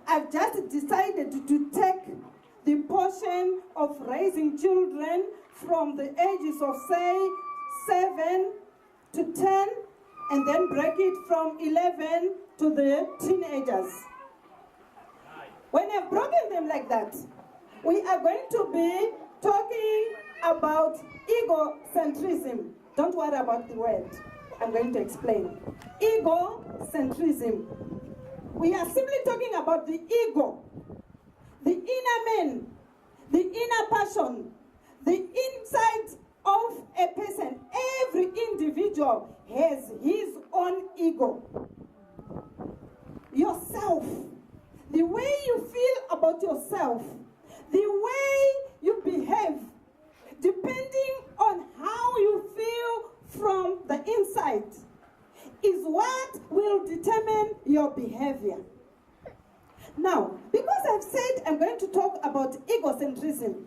I've just decided to take the portion of raising children from the ages of, say, 7 to 10, and then break it from 11 to the teenagers. When I've broken them like that, we are going to be talking about egocentrism. Don't worry about the word. I'm going to explain. Egocentrism. We are simply talking about the ego, the inner man, the inner passion, the inside of a person. Every individual has his own ego. Yourself, the way you feel about yourself, the way you behave, depending on how you feel from the inside, is what will determine your behavior. Now, because I've said I'm going to talk about egocentrism,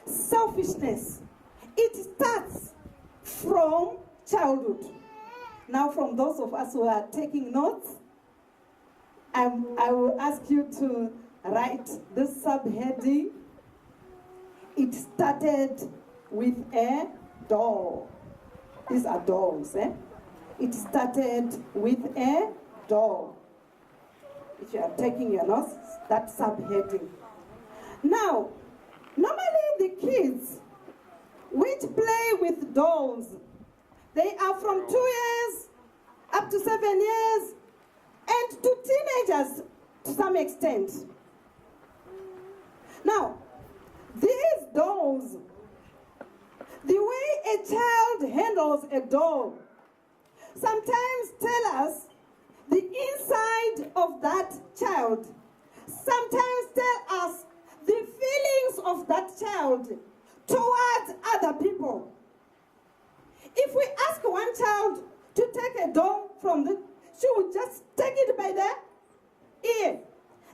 selfishness, it starts from childhood. Now, from those of us who are taking notes, I will ask you to write this subheading. It started with a doll. These are dolls, eh? It started with a doll. If you are taking your notes, that subheading. Now, normally the kids which play with dolls, they are from 2 years up to 7 years, and to teenagers to some extent. Now, these dolls, the way a child handles a doll, sometimes tell us the inside of that child. Sometimes tell us the feelings of that child towards other people. If we ask one child to take a doll from she would just take it by the ear.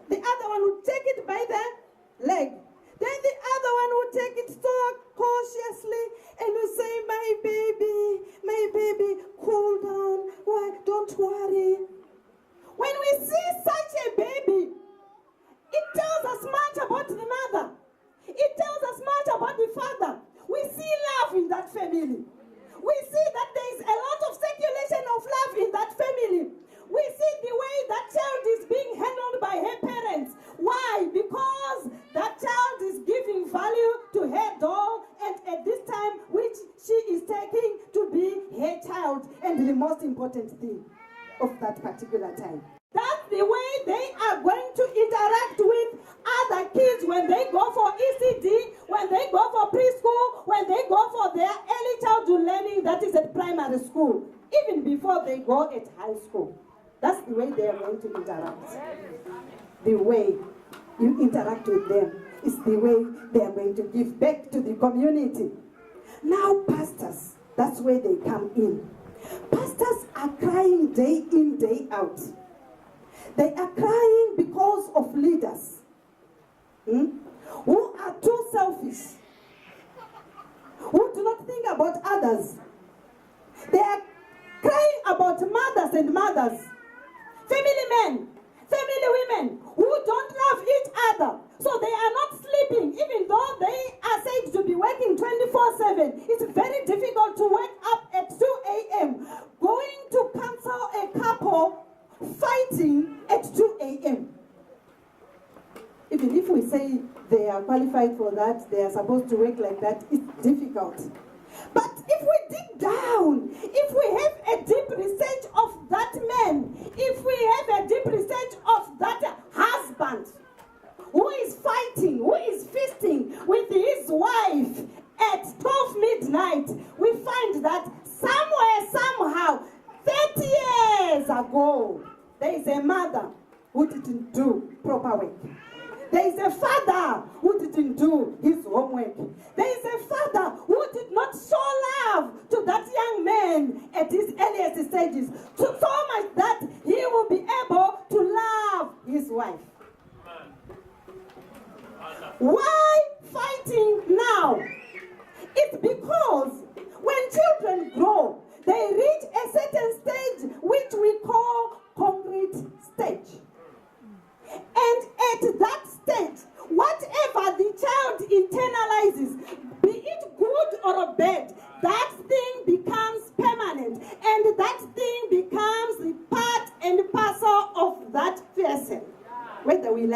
The other one would take it by the leg. Then the other one would take it so cautiously and would say, my baby, cool down. Why? Don't worry. When we see such a baby, it tells us much about the mother. It tells us much about the father. We see love in that family. We see that there is a lot of circulation of love in that family. We see the way that child is being handled by her parents. Why? Because that child is giving value to her doll, and at this time which she is taking to be her child, and the most important thing of that particular time. That's the way they are going to interact with other kids when they go for ECD, when they go for preschool, when they go for their early childhood learning, that is at primary school, even before they go at high school. That's the way they are going to interact. The way you interact with them is the way they are going to give back to the community. Now, pastors, that's where they come in. Pastors are crying day in, day out. They are crying because of leaders who are too selfish, who do not think about others. They are crying about mothers and mothers, family men, family women who don't love each other. So they are not sleeping, even though they are said to be working 24/7. It's very difficult to wake up at 2 a.m. going to counsel a couple fighting at 2 a.m. Even if we say they are qualified for that, they are supposed to work like that, it's difficult. But if we dig down, if we have a deep research of that man, if we have a deep research of that husband who is fighting, who is feasting with his wife at 12 midnight, we find that somewhere, somehow, 30 years ago, there is a mother who didn't do proper work. There is a father who didn't do his homework. There is a father who did not show love to that young man at his earliest stages, so much that he will be able to love his wife. Why fighting now? It's because when children grow, they reach a certain stage which we call concrete stage. And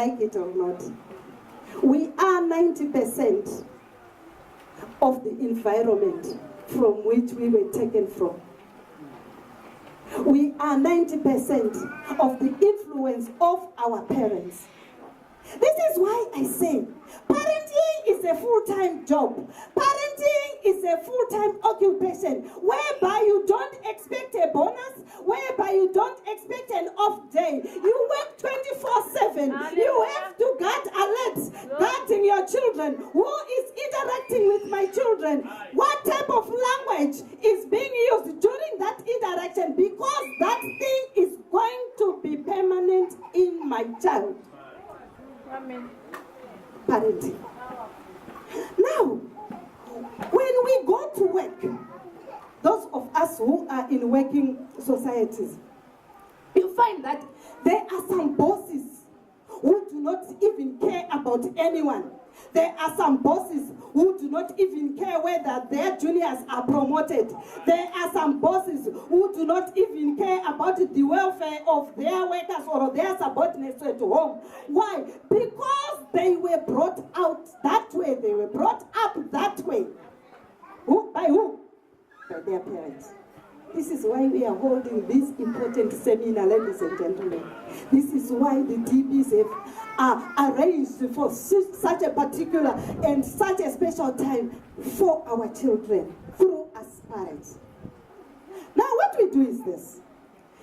like it or not. We are 90% of the environment from which we were taken from. We are 90% of the influence of our parents. This is why I say parenting is a full-time job. Parenting is a full-time occupation whereby you don't expect a bonus, whereby you don't expect an off day. You work 24/7. You have to guard alert, guarding your children. Who is interacting with my children? What type of language is being used during that interaction? Because that thing is going to be permanent in my child. Amen. Parenting. Now, when we go to work, those of us who are in working societies, you find that there are some bosses who do not even care about anyone. There are some bosses who do not even care whether their juniors are promoted. There are some bosses who do not even care about the welfare of their workers or their subordinates at home. Why? Because they were brought out that way. They were brought up that way. Who? By who? By their parents. This is why we are holding this important seminar, ladies and gentlemen. This is why the DBs have arranged for such a particular and such a special time for our children through us parents. Now what we do is this.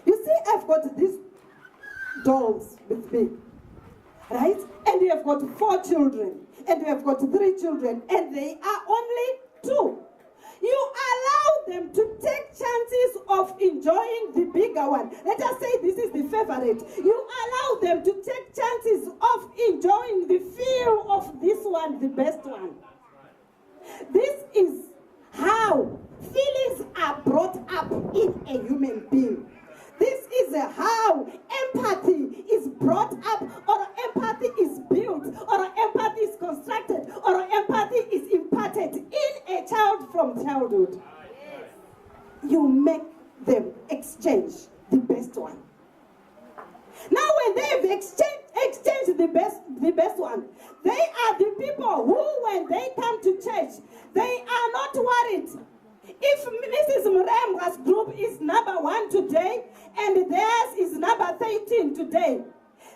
You see, I've got these dolls with me, right? And we have got 4 children, and we have got 3 children, and they are only 2. You allow them to take chances of enjoying the bigger one. Let us say this is the favorite. You allow them to take chances of enjoying the feel of this one, the best one. This is how feelings are brought up in a human being. This is how empathy is brought up, or empathy is built, or empathy is constructed, or empathy is imparted in a child from childhood. You make them exchange the best one. Now when they've exchanged the best one, they are the people who, when they come to church, they are not worried. If Mrs. Muremga's group is number 1 today, and theirs is number 13 today,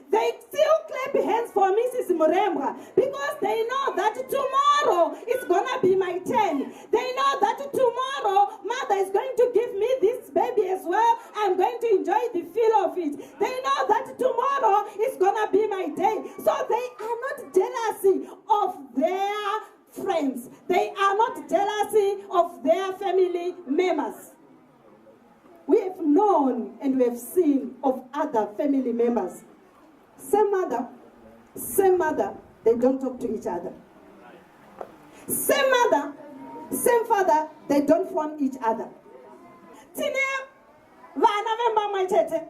they still clap hands for Mrs. Muremga because they know that tomorrow is going to be my turn. They know that tomorrow mother is going to give me this baby as well. I'm going to enjoy the feel of it. They know that tomorrow is going to be my day. So they are not jealousy of their friends. They are not jealousy of their family members. We have known and we have seen of other family members. Same mother, they don't talk to each other. Same mother, same father, they don't phone each other. Tine vana vemba mwechete,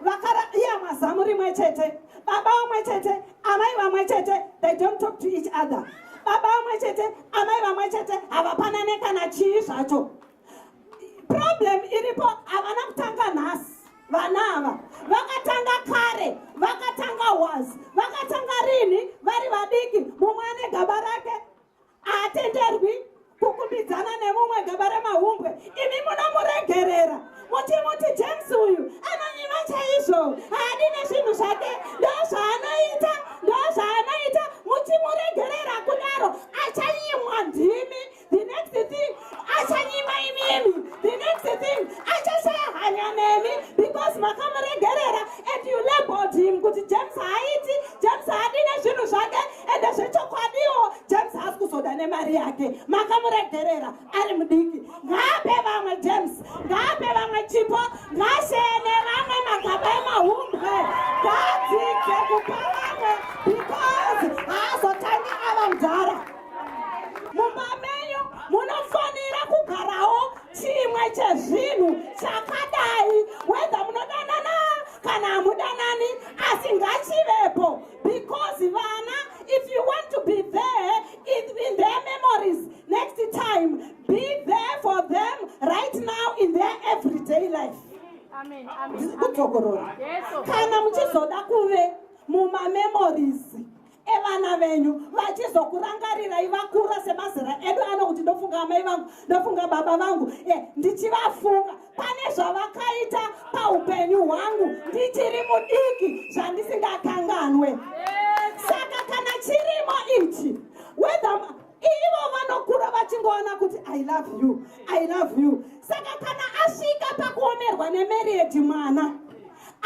vakara iya mazamuri mwechete, baba mwechete, amai mwechete, they don't talk to each other. Baba mwechete, amai mwechete, avapanane kana chii zvacho. Problem iripo avana kutanga nhasi. Vanava vakatanga kare, vakatanga was, vakatanga rini, vari vadiki, mumwe ane gaba rake aatenderwi kukumbidzana nemumwe gaba remahumbwe. Imi munomuregerera muti James uyu anonyima chaizvo, haadi nezvinhu zvake, ndozvaanoita, muchimuregerera kudaro achanyimwa ndimi. The next thing, achanyima imimi. The next thing, achashaya hanya nemi, because makamuregerera and you labeled him kuti James haiti, James haadi nezvinhu zvake, and zvechokwadiwo James haasi kuzoda nemari yake. Makamuregerera ari mudiki. Ngaape vamwe James, ngaape vamwe chipo, ngaashene vamwe magaba emahumbwe, ngaadzidze kupa vamwe because haazotangi ava mudhara. Mumba menyu munofanira kugarawo chimwe chezvinhu chakadai, whether munodanana kana hamudanani, asi ngachivepo, because vana, if you want to be there in their memories next time, be there for them right now in their everyday life. Amen. Kana muchizoda kuve muma memories evana venyu vachizokurangarirai vakura semazera edu ano kuti ndofunga amai vangu ndofunga baba vangu ndichivafunga pane zvavakaita paupenyu hwangu ndichiri mudiki zvandisingakanganwe. Saka kana chirimo ichi whether ivo vanokura vachingoona kuti I love you. Saka kana asvika pakuomerwa nemarriage mwana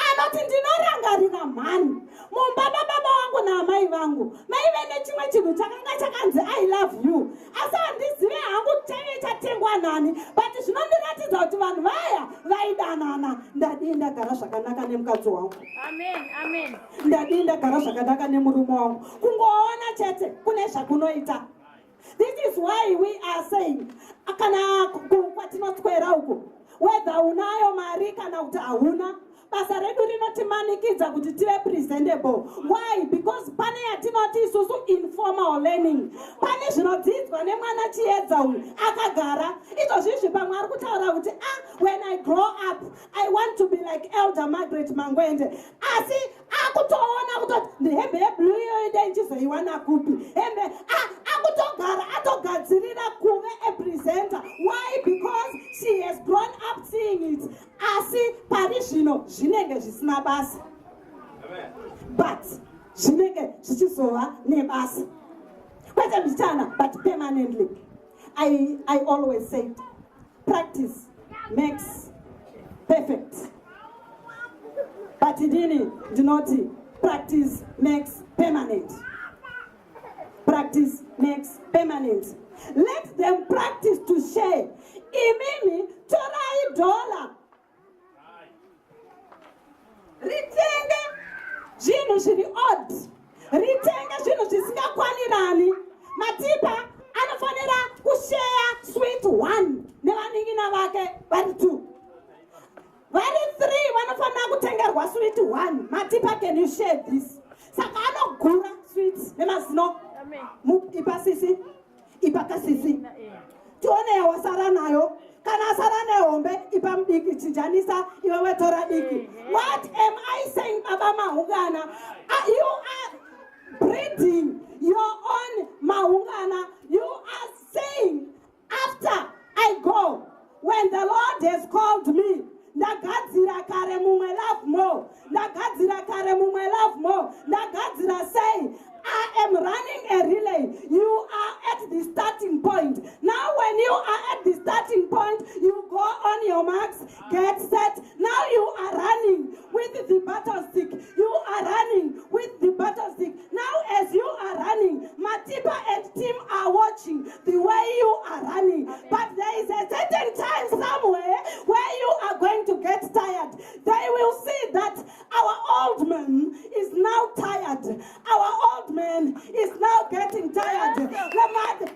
anoti ndinorangarira mhani mumba baba vangu naamai vangu maive nechimwe chinhu chakanga chakanzi I love you, asi handizive hangu chaive chatengwa nani, but zvinondiratidza kuti vanhu vaya vaidanana. Ndadii ndagara zvakanaka nemukadzi wangu, amen. Ndadii ndagara zvakanaka nemurume wangu, kungoona chete kune zvakunoita. This is why we are saying kana kwatinotswera uko whether unayo mari kana kuti hauna, basa redu rinotimanikidza kuti tive presentable. Why? Because pane yatinoti isusu informal learning, pane zvinodzidzwa nemwana chiedza uyu akagara. Izvozvizvi pamwe ari kutaura kuti when I grow up I want to be like Elder Margaret Mangwende, asi akutoona kutoti ndihembe yeblue yoide ichizoiwana kupi, hembe akutogara atogadzirira kuve a presenter. Why? Because she has grown up seeing it. Asi pari zvino zvinenge zvisina basa, but zvinenge zvichizova nebasa kwete mbichana, but permanently. I always say practice makes perfect, but idini ndinoti practice makes permanent. Practice makes permanent. Let them practice to share. Imimi torai $1 ritenge zvinhu zviri odd, ritenge zvinhu zvisingakwanirani. Matipa anofanira kushare sweet 1 nevaning'ina vake vari 2, vari 3 vanofanira kutengerwa sweet 1. Matipa, can you share this? Saka anogura sweets nemazino ipasisi ipakasisi tione yawasara nayo. Kana asara nehombe ipa mudiki chinjanisa iwe wetora diki. What am I saying, Baba Mahungana? You are breeding your own Mahungana. You are saying, after I go, when the Lord has called me, ndagadzira kare mumwe love more, ndagadzira kare mumwe love more, ndagadzira say I am running a relay. You are at the starting point. Now when you are at the starting point, you go on your marks, get set. Now you are running with the battle stick. You are running with the battle stick. Now as you are running, Matipa and team are watching the way you are running. But there is a certain time somewhere where you are going to get tired. They will see that our old man is now tired. Our old man is now getting tired.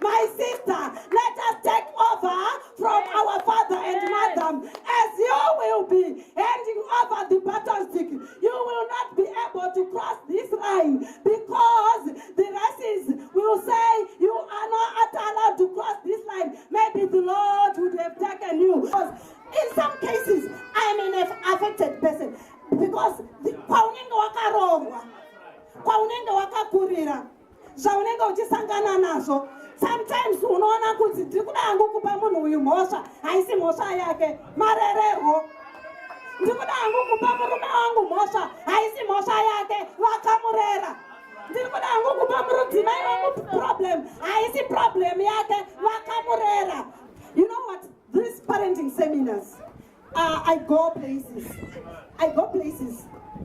My sister, let us take over from our father and mother. As you will be handing over the baton stick, you will not be able to cross this line, because the races will say you are not allowed to cross this line. Maybe the Lord would have taken you. In some cases, I am an affected person, because kwaunenge wakarongwa, kwaunenge wakakurira, zvaunenge uchisangana nazvo, sometimes unoona kuti ndikuda hangu kupa munhu uyu mhosva, haisi mhosva yake, marererwo. Ndikuda hangu kupa murume wangu mhosva, haisi mhosva yake, vakamurera. Ndikuda hangu kupa murudzimai wangu problem, haisi problem yake, vakamurera. You know what? These parenting seminars, I go places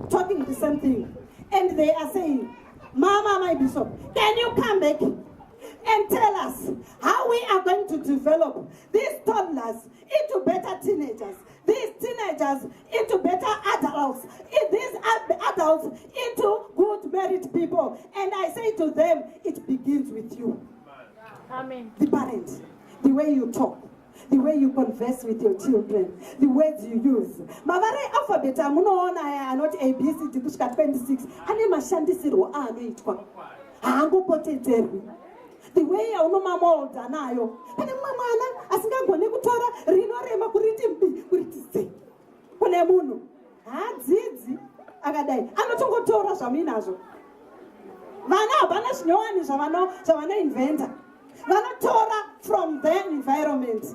talking the same thing, and they are saying, Mama, my bishop, can you come back and tell us how we are going to develop these toddlers into better teenagers, these teenagers into better adults, these adults into good married people? And I say to them, it begins with you. Amen. The parent, the way you talk, the way you converse with your children, the words you use. Mavare alphabet amunoona not ABCD kusvika 26 ane mashandisirwo aanoitwa haangopotedzerwi. The way aunomamolda nayo. Pane mumwe mwana asingagoni kutora rinorema kuriti mbi kuriti ze. Kune munhu hadzidzi akadai vanotongotora zvamuinazvo. Vana havana zvinyowani zvavanoinventa. Vanotora from their environment.